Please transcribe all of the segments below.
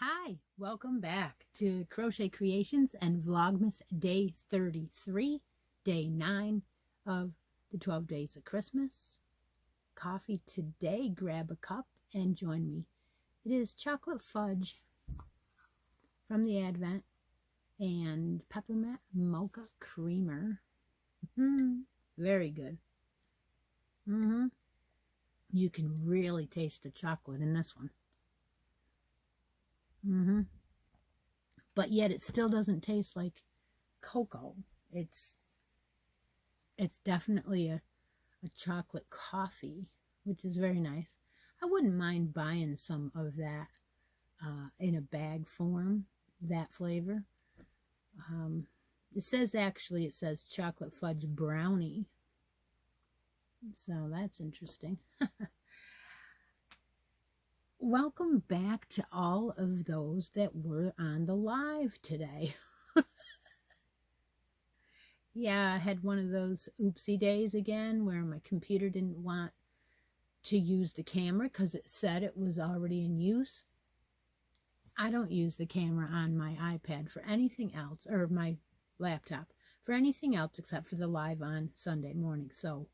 Hi, welcome back to Crochet Creations and Vlogmas Day 33, Day 9 of the 12 Days of Christmas. Coffee today, grab a cup and join me. It is chocolate fudge from the Advent and peppermint mocha creamer. Very good. You can really taste the chocolate in this one. But yet it still doesn't taste like cocoa. It's definitely a chocolate coffee, which is very nice. I wouldn't mind buying some of that in a bag form, that flavor. It says chocolate fudge brownie. So that's interesting. Welcome back to all of those that were on the live today. Yeah, I had one of those oopsie days again where my computer didn't want to use the camera because it said it was already in use. I don't use the camera on my iPad for anything else, or my laptop, for anything else except for the live on Sunday morning. So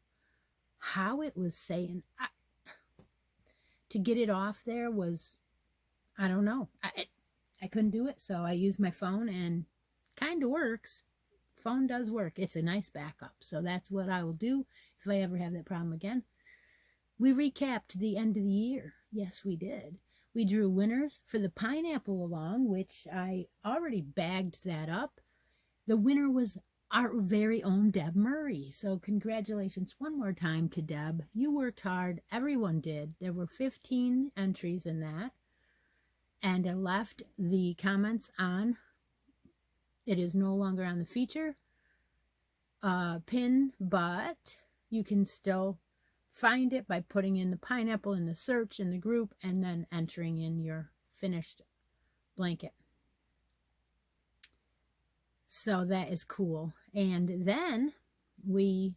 how it was saying... to get it off there was, I don't know. I couldn't do it, so I used my phone, and kind of works. Phone does work. It's a nice backup, so that's what I will do if I ever have that problem again. We recapped the end of the year. Yes, we did. We drew winners for the pineapple along, which I already bagged that up. The winner was our very own Deb Murray. So congratulations one more time to Deb. You worked hard. Everyone did. There were 15 entries in that. And I left the comments on. It is no longer on the feature pin, but you can still find it by putting in the pineapple in the search in the group and then entering in your finished blanket. So that is cool. And then we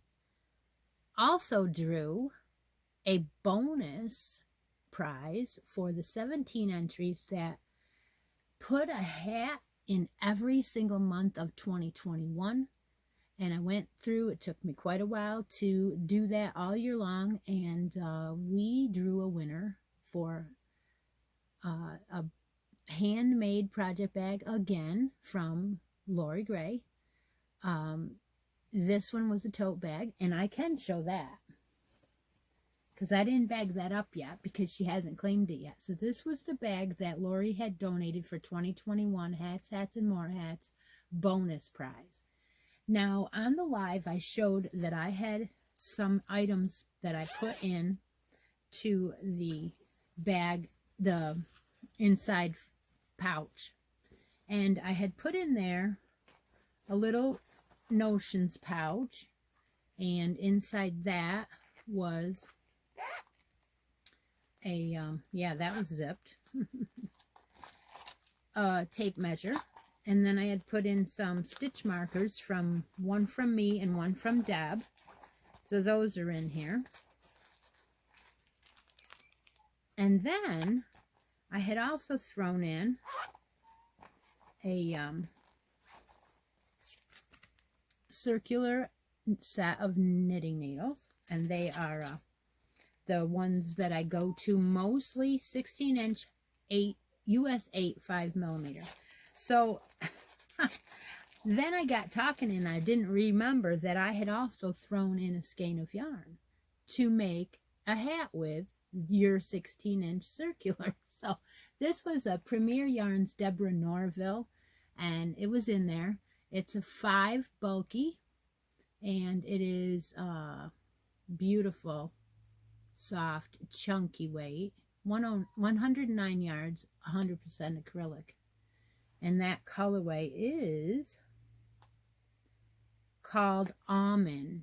also drew a bonus prize for the 17 entries that put a hat in every single month of 2021. And I went through, it took me quite a while to do that all year long. And we drew a winner for a handmade project bag again from Lori Gray. This one was a tote bag, and I can show that because I didn't bag that up yet because she hasn't claimed it yet. So this was the bag that Lori had donated for 2021 hats, and more hats bonus prize. Now on the live, I showed that I had some items that I put in to the bag, the inside pouch. And I had put in there a little notions pouch, and inside that was a, that was zipped, tape measure. And then I had put in some stitch markers, one from me and one from Deb. So those are in here. And then I had also thrown in a circular set of knitting needles, and they are the ones that I go to, mostly 16-inch 8 US 8 5mm. So then I got talking and I didn't remember that I had also thrown in a skein of yarn to make a hat with your 16-inch circular. So this was a Premier Yarns Deborah Norville, and it was in there. It's a 5 bulky, and it is beautiful, soft, chunky weight. 109 yards, 100% acrylic. And that colorway is called Almond.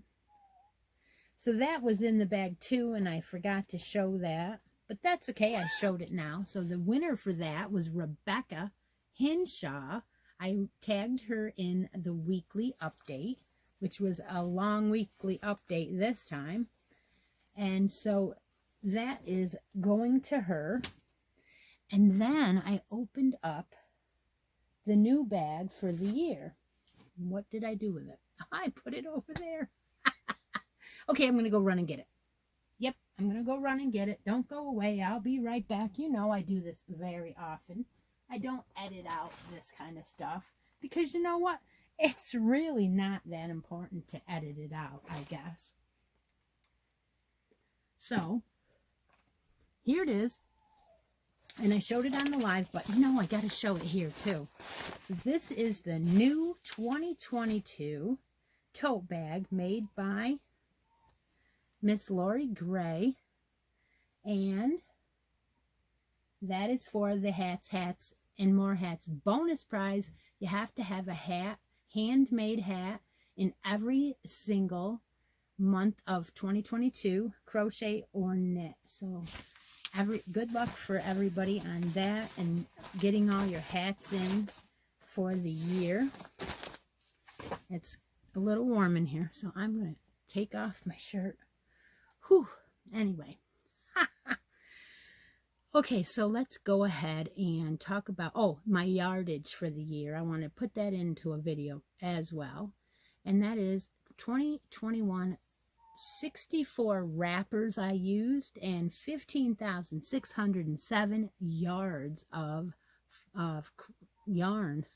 So that was in the bag too, and I forgot to show that. But that's okay, I showed it now. So the winner for that was Rebecca Hinshaw. I tagged her in the weekly update, which was a long weekly update this time. And so that is going to her. And then I opened up the new bag for the year. What did I do with it? I put it over there. Okay, I'm going to go run and get it. Yep, I'm going to go run and get it. Don't go away. I'll be right back. You know I do this very often. I don't edit out this kind of stuff because you know what? It's really not that important to edit it out, I guess. So, here it is. And I showed it on the live, but you know I got to show it here too. So this is the new 2022 tote bag made by Miss Lori Gray, and that is for the hats, and more hats. Bonus prize, you have to have a hat, handmade hat, in every single month of 2022, crochet or knit. So good luck for everybody on that and getting all your hats in for the year. It's a little warm in here, so I'm going to take off my shirt. Whew. Anyway. Okay, so let's go ahead and talk about, my yardage for the year. I want to put that into a video as well. And that is 2021, 64 wrappers I used and 15,607 yards of yarn.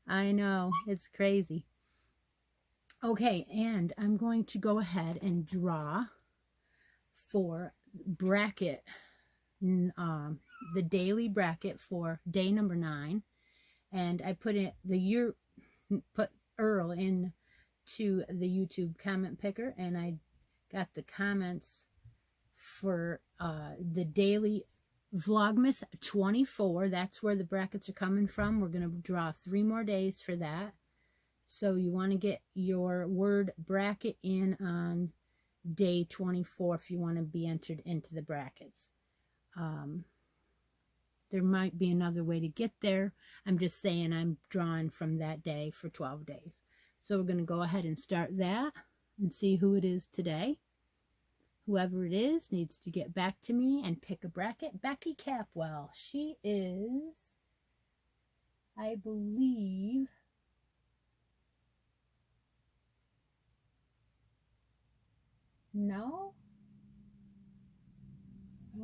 I know, it's crazy. Okay, and I'm going to go ahead and draw for bracket, the daily bracket for day number 9. And I put Earl in to the YouTube comment picker, and I got the comments for the daily Vlogmas 24. That's where the brackets are coming from. We're going to draw 3 more days for that. So you want to get your word bracket in on day 24 if you want to be entered into the brackets. There might be another way to get there. I'm just saying I'm drawing from that day for 12 days. So we're going to go ahead and start that and see who it is today. Whoever it is needs to get back to me and pick a bracket. Becky Capwell. She is, I believe, no? I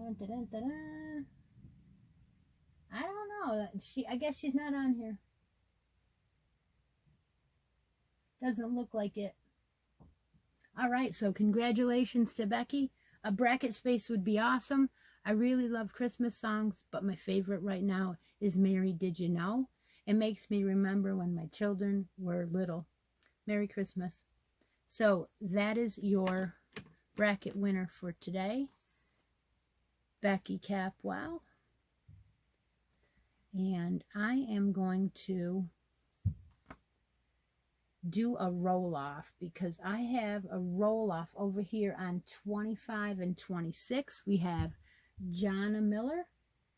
don't know. I guess she's not on here. Doesn't look like it. All right, so congratulations to Becky. A bracket space would be awesome. I really love Christmas songs, but my favorite right now is Mary Did You Know? It makes me remember when my children were little. Merry Christmas. So that is your bracket winner for today, Becky Capwell. And I am going to do a roll-off because I have a roll-off over here on 25 and 26. We have Jonna Miller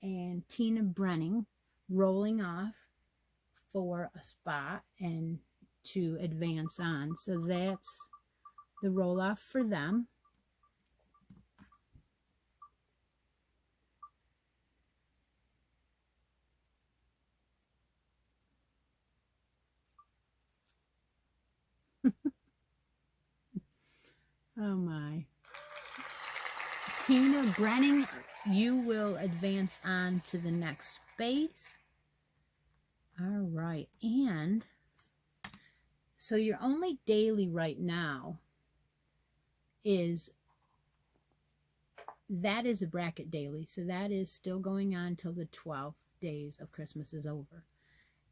and Tina Brenning rolling off for a spot and to advance on. So that's the roll-off for them. Oh my. Tina Brenning, you will advance on to the next space. All right, and so your only daily right now is, that is a bracket daily. So that is still going on till the 12 days of Christmas is over.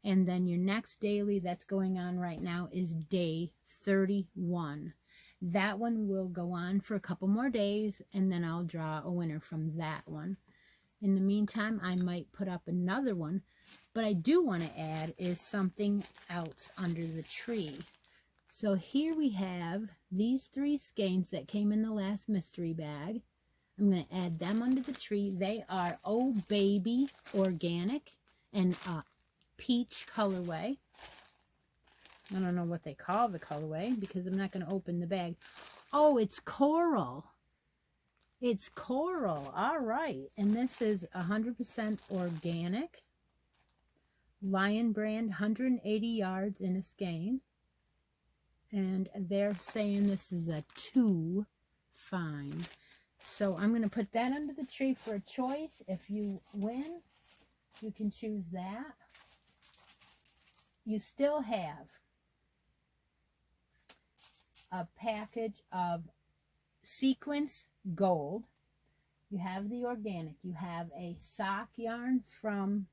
And then your next daily that's going on right now is day 31. That one will go on for a couple more days, and then I'll draw a winner from that one. In the meantime, I might put up another one, but I do want to add is something else under the tree. So here we have these 3 skeins that came in the last mystery bag. I'm going to add them under the tree. They are Oh Baby Organic and peach colorway. I don't know what they call the colorway because I'm not going to open the bag. Oh, it's coral. It's coral. All right. And this is 100% organic. Lion brand, 180 yards in a skein. And they're saying this is a 2 fine. So I'm going to put that under the tree for a choice. If you win, you can choose that. You still have a package of sequence gold. You have the organic. You have a sock yarn from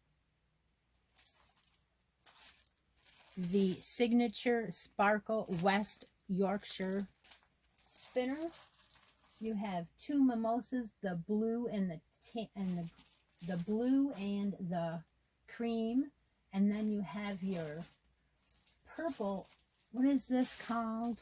the Signature Sparkle West Yorkshire spinner. You have 2 mimosas, the blue and the blue and the cream, and then you have your purple. What is this called?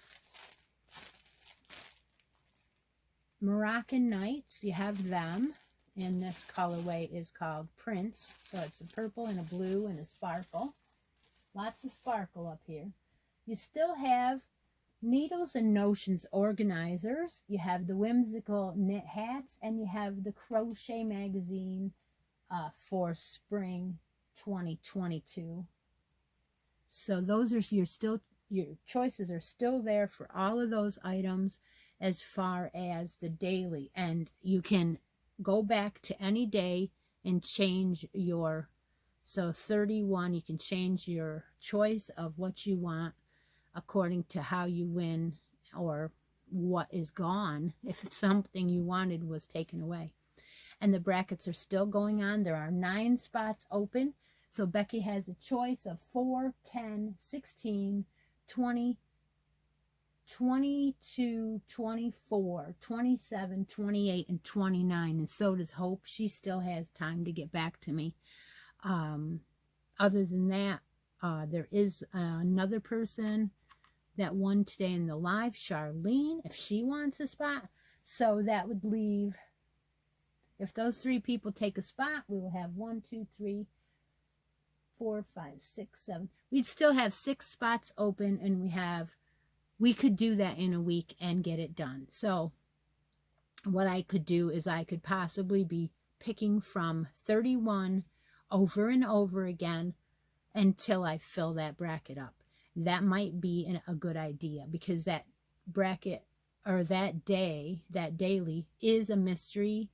Moroccan Nights. You have them, and this colorway is called Prince. So it's a purple and a blue and a sparkle. Lots of sparkle up here. You still have Needles and Notions organizers. You have the whimsical knit hats, and you have the crochet magazine for spring 2022. So those are your choices are still there for all of those items as far as the daily, and you can go back to any day and change your, so 31, you can change your choice of what you want according to how you win or what is gone if something you wanted was taken away. And the brackets are still going on. There are 9 spots open. So Becky has a choice of 4, 10, 16, 20, 22, 24, 27, 28, and 29. And so does Hope. She still has time to get back to me. Other than that, there is another person that won today in the live, Charlene, if she wants a spot. So that would leave, if those 3 people take a spot, we will have 1, 2, 3, 4, 5, 6, 7. We'd still have 6 spots open, and we could do that in a week and get it done. So what I could do is I could possibly be picking from 31 over and over again until I fill that bracket up. That might be a good idea, because that bracket or that day, that daily, is a mystery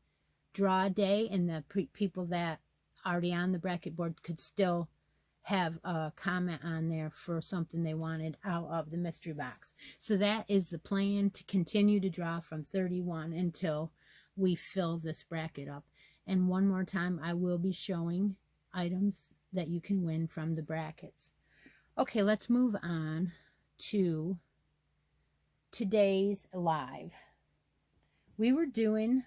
draw day, and the people that are already on the bracket board could still have a comment on there for something they wanted out of the mystery box. So that is the plan, to continue to draw from 31 until we fill this bracket up. And one more time, I will be showing items that you can win from the brackets. Okay, let's move on to today's live. We were doing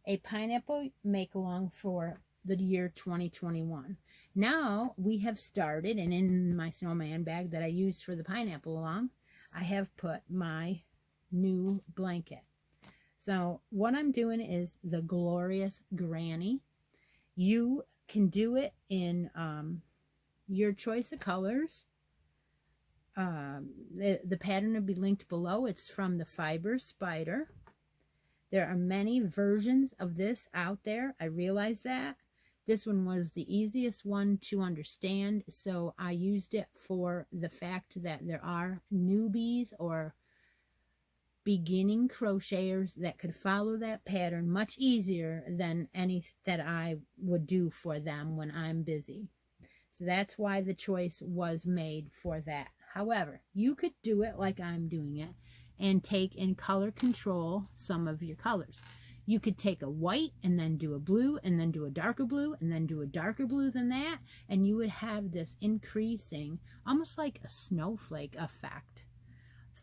a pineapple make-along for the year 2021. Now we have started, and in my snowman bag that I used for the pineapple along, I have put my new blanket. So what I'm doing is the Glorious Granny. You can do it in your choice of colors. The pattern will be linked below. It's from the Fiber Spider. There are many versions of this out there. I realize that. This one was the easiest one to understand, so I used it for the fact that there are newbies or beginning crocheters that could follow that pattern much easier than any that I would do for them when I'm busy. So that's why the choice was made for that. However, you could do it like I'm doing it and take and color control some of your colors. You could take a white and then do a blue and then do a darker blue and then do a darker blue than that, and you would have this increasing, almost like a snowflake effect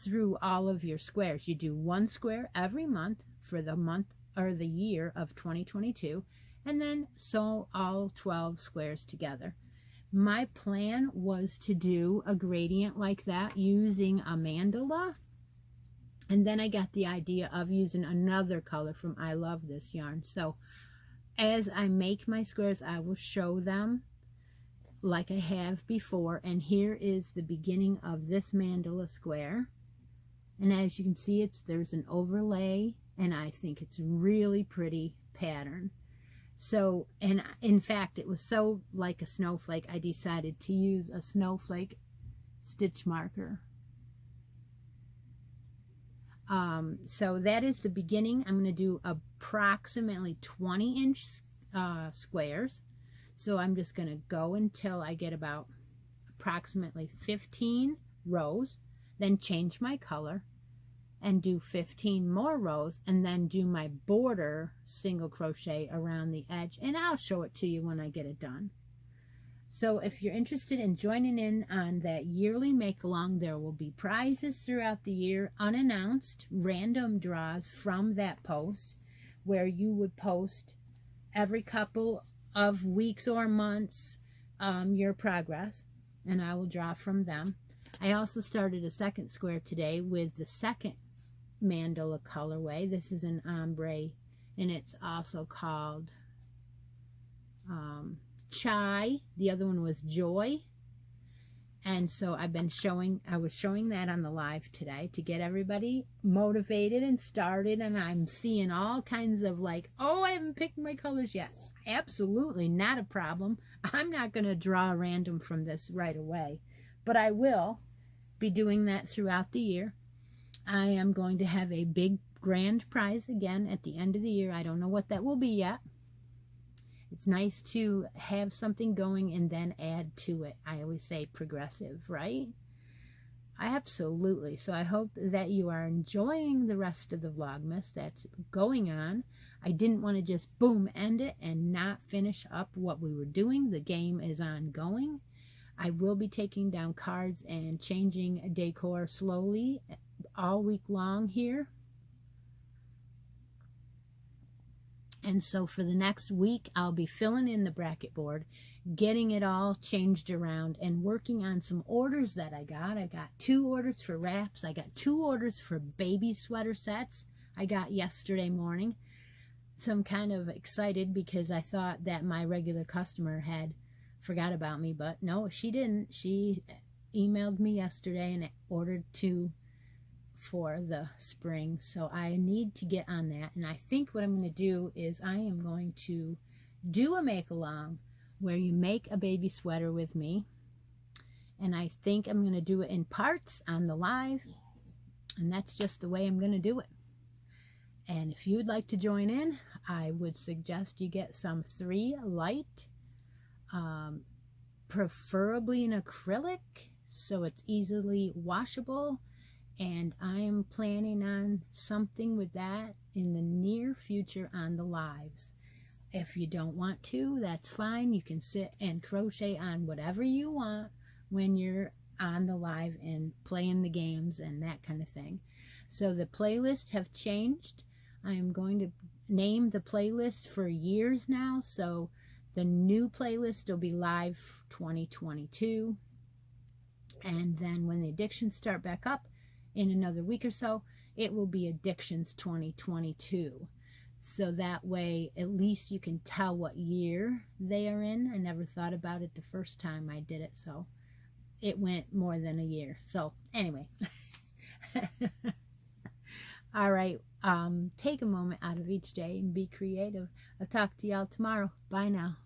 through all of your squares. You do one square every month for the month or the year of 2022, and then sew all 12 squares together. My plan was to do a gradient like that using a mandala, and then I got the idea of using another color from I Love This yarn. So as I make my squares, I will show them like I have before. And here is the beginning of this mandala square. And as you can see, there's an overlay, and I think it's really pretty pattern. So, and in fact, it was so like a snowflake, I decided to use a snowflake stitch marker. So that is the beginning. I'm going to do approximately 20-inch squares. So I'm just going to go until I get about approximately 15 rows, then change my color and do 15 more rows, and then do my border single crochet around the edge, and I'll show it to you when I get it done. So if you're interested in joining in on that yearly make-along, there will be prizes throughout the year, unannounced, random draws from that post, where you would post every couple of weeks or months your progress, and I will draw from them. I also started a second square today with the second mandala colorway. This is an ombre, and it's also called Chai. The other one was Joy. And so I was showing that on the live today to get everybody motivated and started, and I'm seeing all kinds of like, oh, I haven't picked my colors yet. Absolutely not a problem. I'm not going to draw random from this right away, but I will be doing that throughout the year. I am going to have a big grand prize again at the end of the year. I don't know what that will be yet. It's nice to have something going and then add to it. I always say progressive, right? Absolutely. So I hope that you are enjoying the rest of the Vlogmas that's going on. I didn't want to just boom end it and not finish up what we were doing. The game is ongoing. I will be taking down cards and changing decor slowly all week long here. And so for the next week, I'll be filling in the bracket board, getting it all changed around, and working on some orders that I got. I got 2 orders for wraps. I got 2 orders for baby sweater sets I got yesterday morning. So I'm kind of excited because I thought that my regular customer had forgot about me, but no, she didn't. She emailed me yesterday and ordered 2 for the spring. So I need to get on that, and I think what I'm going to do is I am going to do a make along where you make a baby sweater with me, and I think I'm going to do it in parts on the live, and that's just the way I'm going to do it. And if you'd like to join in, I would suggest you get some 3 light, preferably in acrylic, so it's easily washable. And I am planning on something with that in the near future on the lives. If you don't want to, that's fine. You can sit and crochet on whatever you want when you're on the live and playing the games and that kind of thing. So the playlists have changed. I am going to name the playlist for years now. So the new playlist will be Live 2022. And then when the addictions start back up, in another week or so, it will be Addictions 2022. So that way, at least you can tell what year they are in. I never thought about it the first time I did it, so it went more than a year. So anyway, all right, take a moment out of each day and be creative. I'll talk to y'all tomorrow. Bye now.